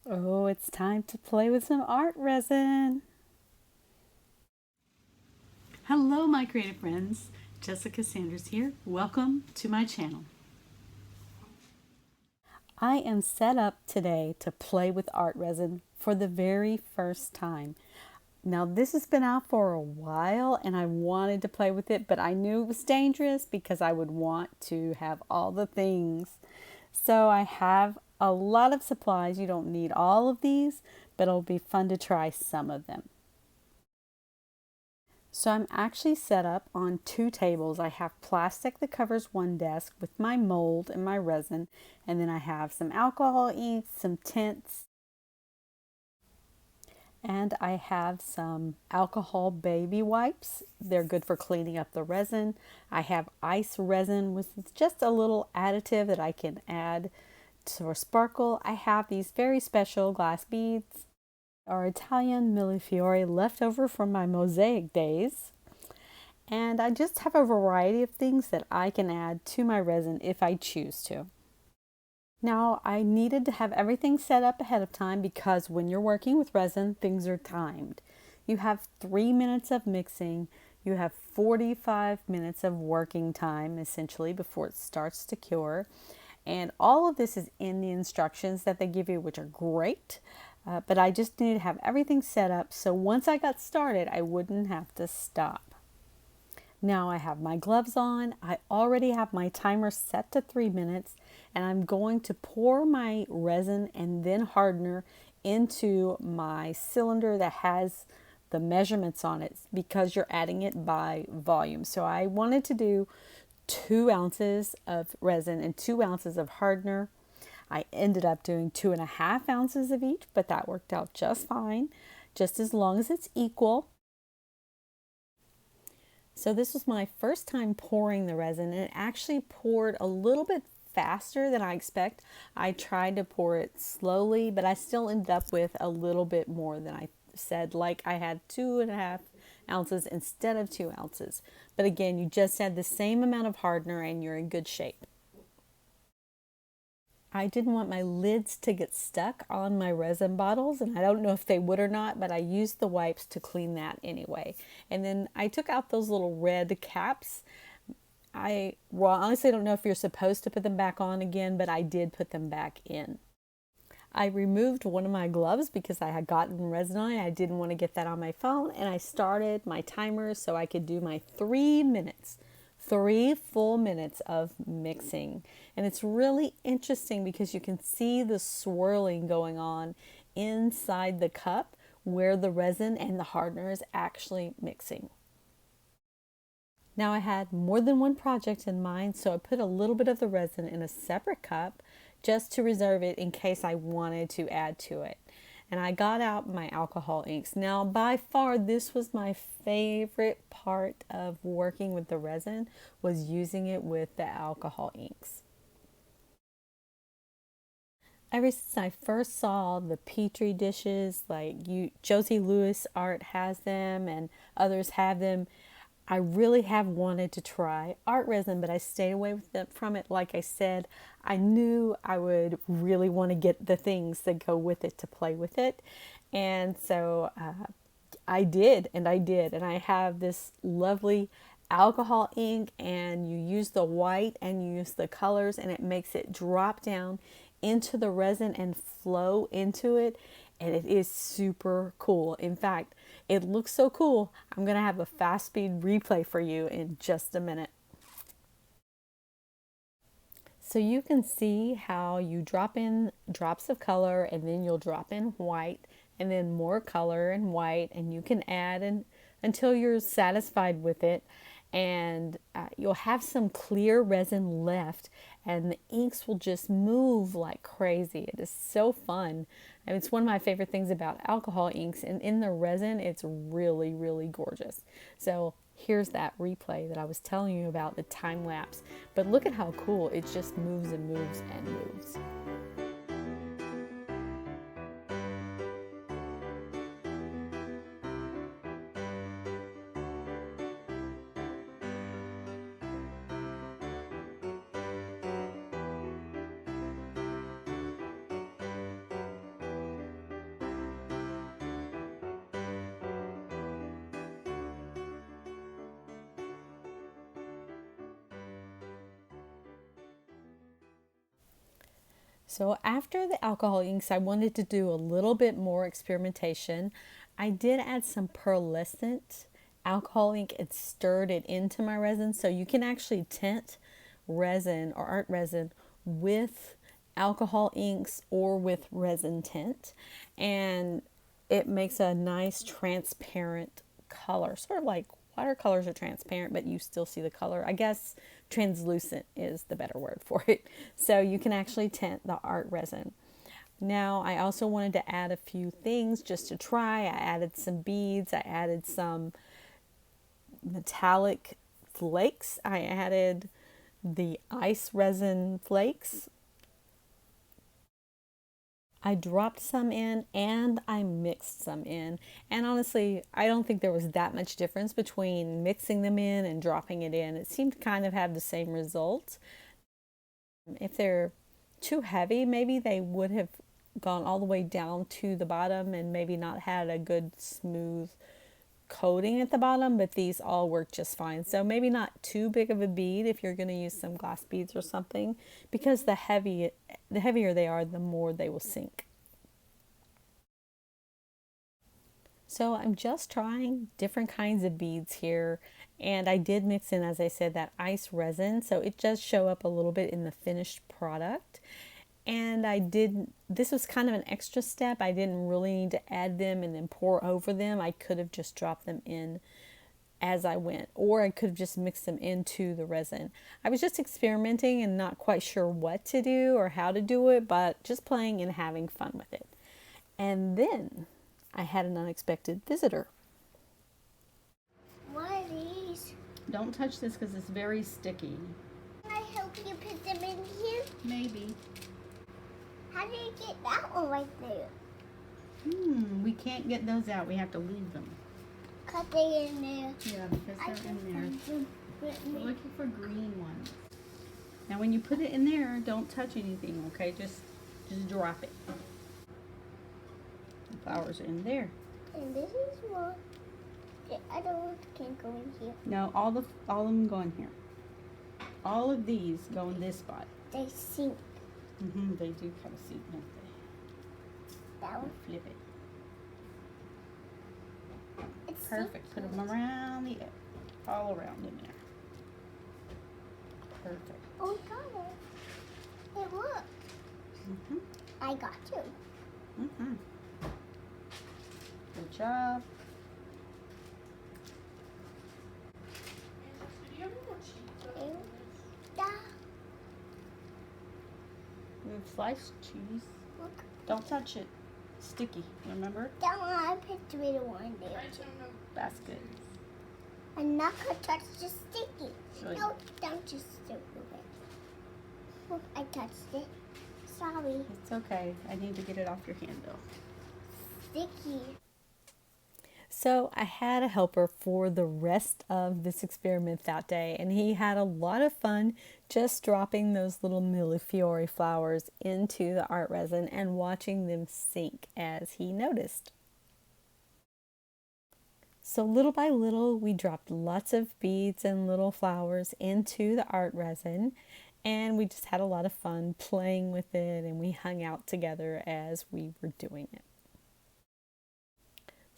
Oh, it's time to play with some art resin. Hello, my creative friends. Jessica Sanders here. Welcome to my channel. I am set up today to play with art resin for the very first time. Now, this has been out for a while and I wanted to play with it, but I knew it was dangerous because I would want to have all the things. So I have a lot of supplies. You don't need all of these, but it'll be fun to try some of them. So I'm actually set up on two tables. I have plastic that covers one desk with my mold and my resin, and then I have some alcohol inks, some tints, and I have some alcohol baby wipes. They're good for cleaning up the resin. I have ice resin, which is just a little additive that I can add to sparkle. I have these very special glass beads, are Italian millefiori left over from my mosaic days. And I just have a variety of things that I can add to my resin if I choose to. Now, I needed to have everything set up ahead of time because when you're working with resin, things are timed. You have 3 minutes of mixing, you have 45 minutes of working time essentially before it starts to cure. And all of this is in the instructions that they give you, which are great. But I just needed to have everything set up so once I got started, I wouldn't have to stop. Now I have my gloves on. I already have my timer set to 3 minutes, and I'm going to pour my resin and then hardener into my cylinder that has the measurements on it because you're adding it by volume. So I wanted to do 2 ounces of resin and 2 ounces of hardener. I ended up doing 2.5 ounces of each, but that worked out just fine, just as long as it's equal. So this was my first time pouring the resin, and it actually poured a little bit faster than I expect. I tried to pour it slowly, but I still ended up with a little bit more than I said, like I had 2.5 ounces instead of 2 ounces. But again, you just add the same amount of hardener and you're in good shape. I didn't want my lids to get stuck on my resin bottles, and I don't know if they would or not, but I used the wipes to clean that anyway. And then I took out those little red caps. Well, honestly, I don't know if you're supposed to put them back on again, but I did put them back in. I removed one of my gloves because I had gotten resin on it. I didn't want to get that on my phone, and I started my timer so I could do my 3 minutes. 3 full minutes of mixing. And it's really interesting because you can see the swirling going on inside the cup where the resin and the hardener is actually mixing. Now I had more than one project in mind, so I put a little bit of the resin in a separate cup just to reserve it in case I wanted to add to it. And I got out my alcohol inks. Now, by far, this was my favorite part of working with the resin, was using it with the alcohol inks. Ever since I first saw the Petri dishes, like Josie Lewis Art has them and others have them, I really have wanted to try art resin, but I stayed away from it. Like I said, I knew I would really want to get the things that go with it to play with it. And so I did, and I did. And I have this lovely alcohol ink, and you use the white and you use the colors, and it makes it drop down into the resin and flow into it. And it is super cool. In fact, it looks so cool. I'm going to have a fast speed replay for you in just a minute. So you can see how you drop in drops of color and then you'll drop in white and then more color and white, and you can add until you're satisfied with it. And you'll have some clear resin left and the inks will just move like crazy. It is so fun. And it's one of my favorite things about alcohol inks, and in the resin it's really, really gorgeous. So here's that replay that I was telling you about, the time lapse. But look at how cool it just moves and moves and moves. So after the alcohol inks, I wanted to do a little bit more experimentation. I did add some pearlescent alcohol ink and stirred it into my resin. So you can actually tint resin or art resin with alcohol inks or with resin tint. And it makes a nice transparent color, sort of like watercolors are transparent, but you still see the color. I guess translucent is the better word for it. So you can actually tint the art resin. Now, I also wanted to add a few things just to try. I added some beads. I added some metallic flakes. I added the ice resin flakes. I dropped some in and I mixed some in. And honestly, I don't think there was that much difference between mixing them in and dropping it in. It seemed to kind of have the same result. If they're too heavy, maybe they would have gone all the way down to the bottom and maybe not had a good smooth coating at the bottom, but these all work just fine. So maybe not too big of a bead if you're going to use some glass beads or something, because the heavier they are, the more they will sink. So I'm just trying different kinds of beads here, and I did mix in, as I said, that ice resin, so it does show up a little bit in the finished product. And this was kind of an extra step. I didn't really need to add them and then pour over them. I could have just dropped them in as I went, or I could have just mixed them into the resin. I was just experimenting and not quite sure what to do or how to do it, but just playing and having fun with it. And then I had an unexpected visitor. What are these? Don't touch this because it's very sticky. Can I help you put them in here? Maybe. How do you get that one right there? We can't get those out. We have to leave them. Cut they in there. Yeah, because they're in there. We're looking for green ones. Now when you put it in there, don't touch anything, okay? Just drop it. The flowers are in there. And this is one. The other one can't go in here. No, all of them go in here. All of these go in this spot. They sink. They do kind of sink, don't they? That one. Flip it. It's Perfect. Put them around the edge. All around in there. Perfect. Oh, we got it. It worked. I got you. Good job. We have sliced cheese. Look. Don't touch it. It's sticky, remember? That one I picked the little one there. That's good. I'm not gonna touch the sticky. Really? No, don't just do it. Look, I touched it. Sorry. It's okay. I need to get it off your hand though. Sticky. So I had a helper for the rest of this experiment that day, and he had a lot of fun just dropping those little millefiori flowers into the art resin and watching them sink as he noticed. So little by little, we dropped lots of beads and little flowers into the art resin, and we just had a lot of fun playing with it, and we hung out together as we were doing it.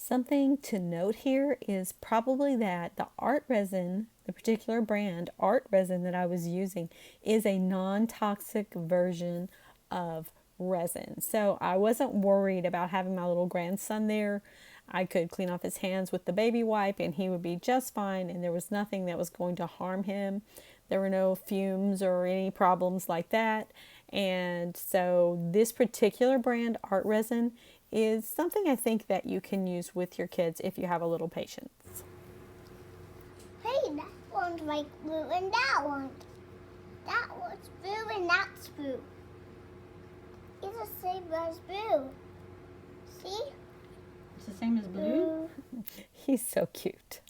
Something to note here is probably that the art resin, the particular brand art resin that I was using, is a non-toxic version of resin. So I wasn't worried about having my little grandson there. I could clean off his hands with the baby wipe and he would be just fine, and there was nothing that was going to harm him. There were no fumes or any problems like that. And so this particular brand art resin is something I think that you can use with your kids if you have a little patience. Hey, that one's like blue and that one. That one's blue and that's blue. It's the same as blue. See? It's the same as blue? He's so cute.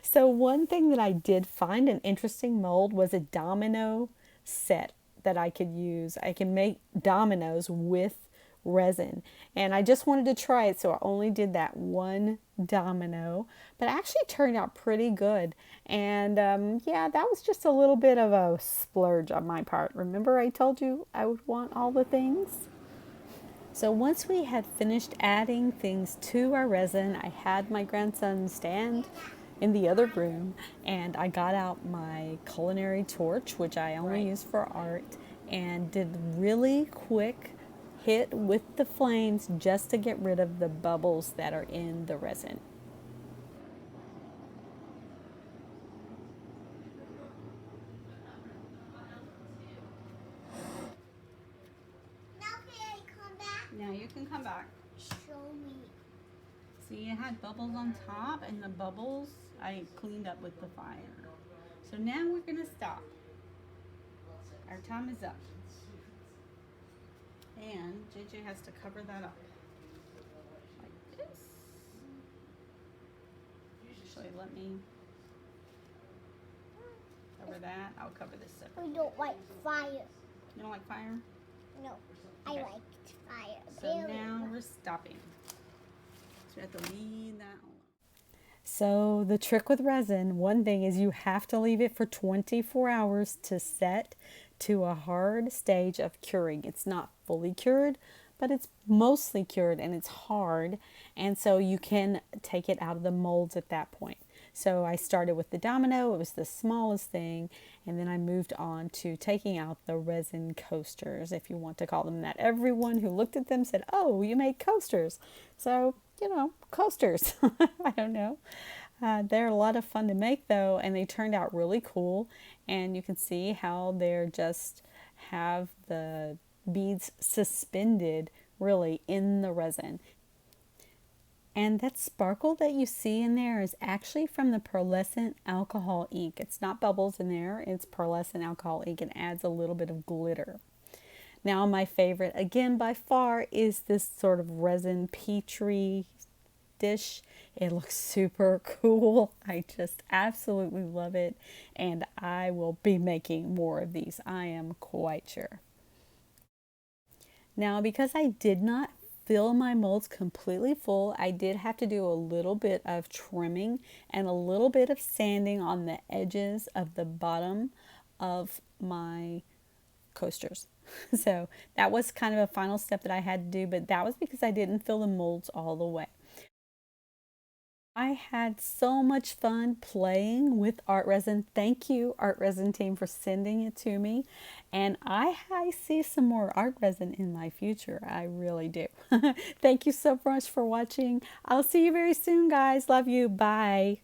So one thing that I did find an interesting mold was a domino set that I could use. I can make dominoes with resin. And I just wanted to try it, so I only did that one domino, but it actually turned out pretty good. And yeah, that was just a little bit of a splurge on my part. Remember I told you I would want all the things? So once we had finished adding things to our resin, I had my grandson stand in the other room and I got out my culinary torch, which I only use for art, and did really quick hit with the flames just to get rid of the bubbles that are in the resin. Now can I come back? Now you can come back. Show me. See, it had bubbles on top, and the bubbles I cleaned up with the fire. So now we're gonna stop. Our time is up. And JJ has to cover that up. Like this. Actually, let me cover that. I'll cover this separate. We don't like fire. You don't like fire? No, Okay. I liked fire. So Very now much. we're stopping. So we have to leave that alone. So the trick with resin, one thing is you have to leave it for 24 hours to set to a hard stage of curing. It's not fully cured, but it's mostly cured and it's hard. And so you can take it out of the molds at that point. So I started with the domino, it was the smallest thing, and then I moved on to taking out the resin coasters, if you want to call them that. Everyone who looked at them said, "Oh, you made coasters." So, coasters. I don't know. They're a lot of fun to make though, and they turned out really cool. And you can see how they're just have the beads suspended really in the resin. And that sparkle that you see in there is actually from the pearlescent alcohol ink. It's not bubbles in there, it's pearlescent alcohol ink and adds a little bit of glitter. Now my favorite, again by far, is this sort of resin Petri dish. It looks super cool. I just absolutely love it. And I will be making more of these, I am quite sure. Now, because I did not fill my molds completely full, I did have to do a little bit of trimming and a little bit of sanding on the edges of the bottom of my coasters. So that was kind of a final step that I had to do, but that was because I didn't fill the molds all the way. I had so much fun playing with ArtResin. Thank you, ArtResin team, for sending it to me. And I see some more ArtResin in my future. I really do. Thank you so much for watching. I'll see you very soon, guys. Love you. Bye.